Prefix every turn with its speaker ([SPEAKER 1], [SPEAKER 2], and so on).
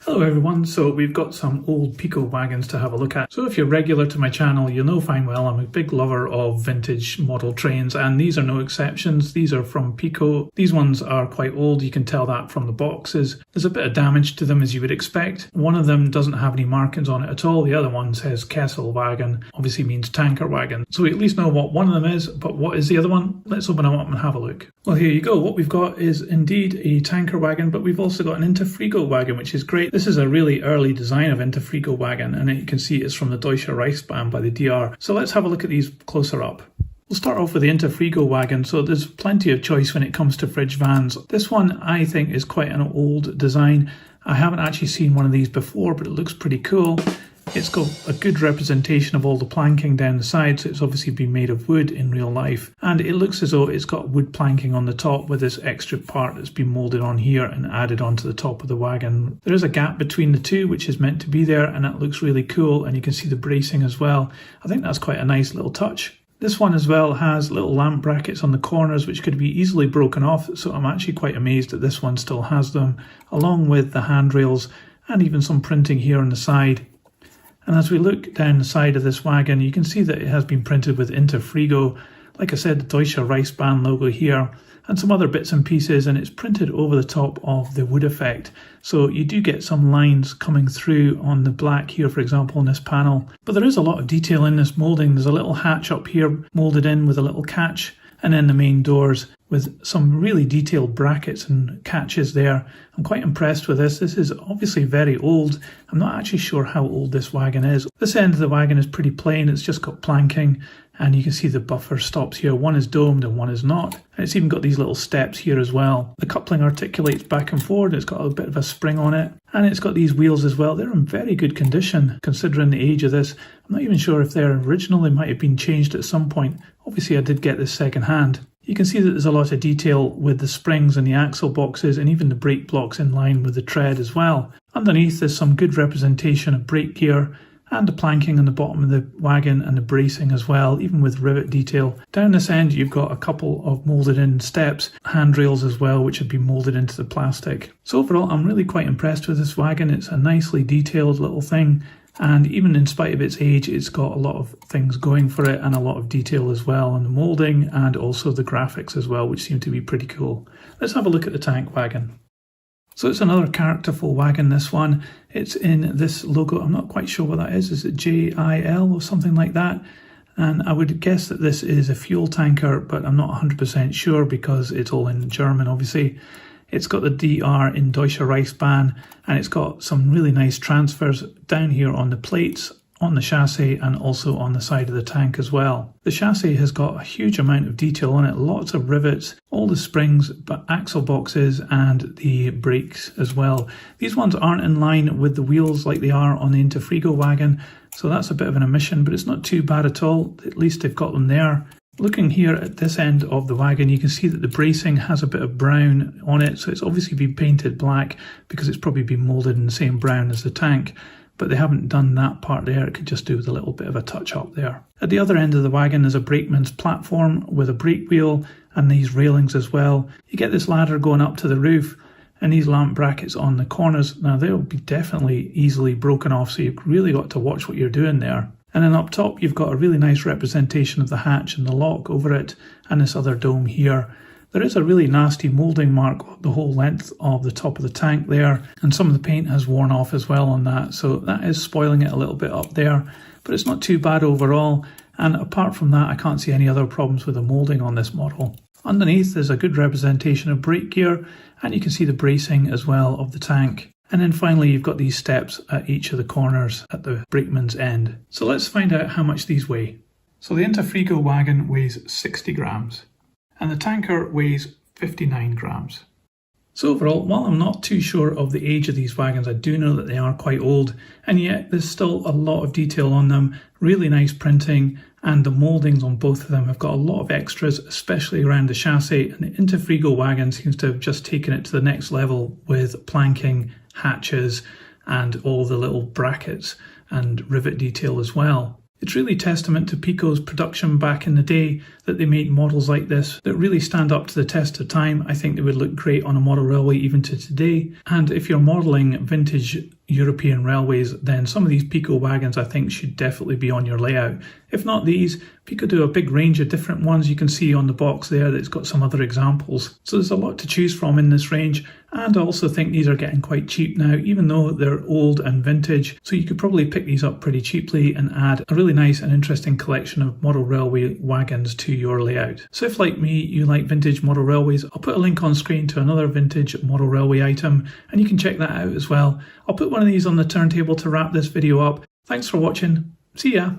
[SPEAKER 1] Hello everyone, so we've got some old Piko wagons to have a look at. So if you're regular to my channel, you'll know fine well I'm a big lover of vintage model trains, and these are no exceptions. These are from Piko. These ones are quite old, you can tell that from the boxes. There's a bit of damage to them as you would expect. One of them doesn't have any markings on it at all, the other one says Kessel wagon, obviously means tanker wagon. So we at least know what one of them is, but what is the other one? Let's open them up and have a look. Well, here you go. What we've got is indeed a tanker wagon, but we've also got an Inter Frigo wagon, which is great. This is a really early design of Inter Frigo wagon, and you can see it's from the Deutsche Reichsbahn by the DR. So let's have a look at these closer up. We'll start off with the Inter Frigo wagon. So there's plenty of choice when it comes to fridge vans. This one I think is quite an old design. I haven't actually seen one of these before, but it looks pretty cool. It's got a good representation of all the planking down the side, so it's obviously been made of wood in real life. And it looks as though it's got wood planking on the top with this extra part that's been moulded on here and added onto the top of the wagon. There is a gap between the two which is meant to be there, and that looks really cool, and you can see the bracing as well. I think that's quite a nice little touch. This one as well has little lamp brackets on the corners which could be easily broken off, so I'm actually quite amazed that this one still has them, along with the handrails and even some printing here on the side. And as we look down the side of this wagon, you can see that it has been printed with Inter Frigo. Like I said, the Deutsche Reichsbahn logo here, and some other bits and pieces, and it's printed over the top of the wood effect. So you do get some lines coming through on the black here, for example, on this panel. But there is a lot of detail in this moulding. There's a little hatch up here moulded in with a little catch, and then the main doors with some really detailed brackets and catches there. I'm quite impressed with this. This is obviously very old. I'm not actually sure how old this wagon is. This end of the wagon is pretty plain. It's just got planking, and you can see the buffer stops here. One is domed and one is not. And it's even got these little steps here as well. The coupling articulates back and forward. It's got a bit of a spring on it. And it's got these wheels as well. They're in very good condition considering the age of this. I'm not even sure if they're original. They might have been changed at some point. Obviously I did get this second hand. You can see that there's a lot of detail with the springs and the axle boxes and even the brake blocks in line with the tread as well. Underneath there's some good representation of brake gear and the planking on the bottom of the wagon and the bracing as well, even with rivet detail. Down this end you've got a couple of moulded in steps, handrails as well, which have been moulded into the plastic. So overall I'm really quite impressed with this wagon. It's a nicely detailed little thing. And even in spite of its age, it's got a lot of things going for it and a lot of detail as well on the moulding and also the graphics as well, which seem to be pretty cool. Let's have a look at the tank wagon. So it's another characterful wagon, this one. It's in this logo. I'm not quite sure what that is. Is it JIL or something like that? And I would guess that this is a fuel tanker, but I'm not 100% sure because it's all in German, obviously. It's got the DR in Deutsche Reichsbahn, and it's got some really nice transfers down here on the plates, on the chassis, and also on the side of the tank as well. The chassis has got a huge amount of detail on it, lots of rivets, all the springs, but axle boxes and the brakes as well. These ones aren't in line with the wheels like they are on the Inter Frigo wagon, so that's a bit of an omission, but it's not too bad at all. At least they've got them there. Looking here at this end of the wagon, you can see that the bracing has a bit of brown on it, so it's obviously been painted black because it's probably been moulded in the same brown as the tank, but they haven't done that part there. It could just do with a little bit of a touch up there. At the other end of the wagon is a brakeman's platform with a brake wheel and these railings as well. You get this ladder going up to the roof and these lamp brackets on the corners. Now they'll be definitely easily broken off, so you've really got to watch what you're doing there. And then up top you've got a really nice representation of the hatch and the lock over it and this other dome here. There is a really nasty moulding mark the whole length of the top of the tank there, and some of the paint has worn off as well on that, so that is spoiling it a little bit up there, but it's not too bad overall. And apart from that I can't see any other problems with the moulding on this model. Underneath there's a good representation of brake gear, and you can see the bracing as well of the tank. And then finally you've got these steps at each of the corners at the brakeman's end. So let's find out how much these weigh. So the Inter Frigo wagon weighs 60 grams and the tanker weighs 59 grams. So overall, while I'm not too sure of the age of these wagons, I do know that they are quite old, and yet there's still a lot of detail on them, really nice printing, and the mouldings on both of them have got a lot of extras, especially around the chassis, and the Inter Frigo wagon seems to have just taken it to the next level with planking, hatches, and all the little brackets and rivet detail as well. It's really testament to Pico's production back in the day that they made models like this that really stand up to the test of time. I think they would look great on a model railway even to today. And if you're modelling vintage European railways, then some of these Piko wagons I think should definitely be on your layout. If not these, Piko do a big range of different ones. You can see on the box there that it's got some other examples. So there's a lot to choose from in this range, and I also think these are getting quite cheap now, even though they're old and vintage. So you could probably pick these up pretty cheaply and add a really nice and interesting collection of model railway wagons to your layout. So if, like me, you like vintage model railways, I'll put a link on screen to another vintage model railway item, and you can check that out as well. I'll put one of these on the turntable to wrap this video up. Thanks for watching. See ya!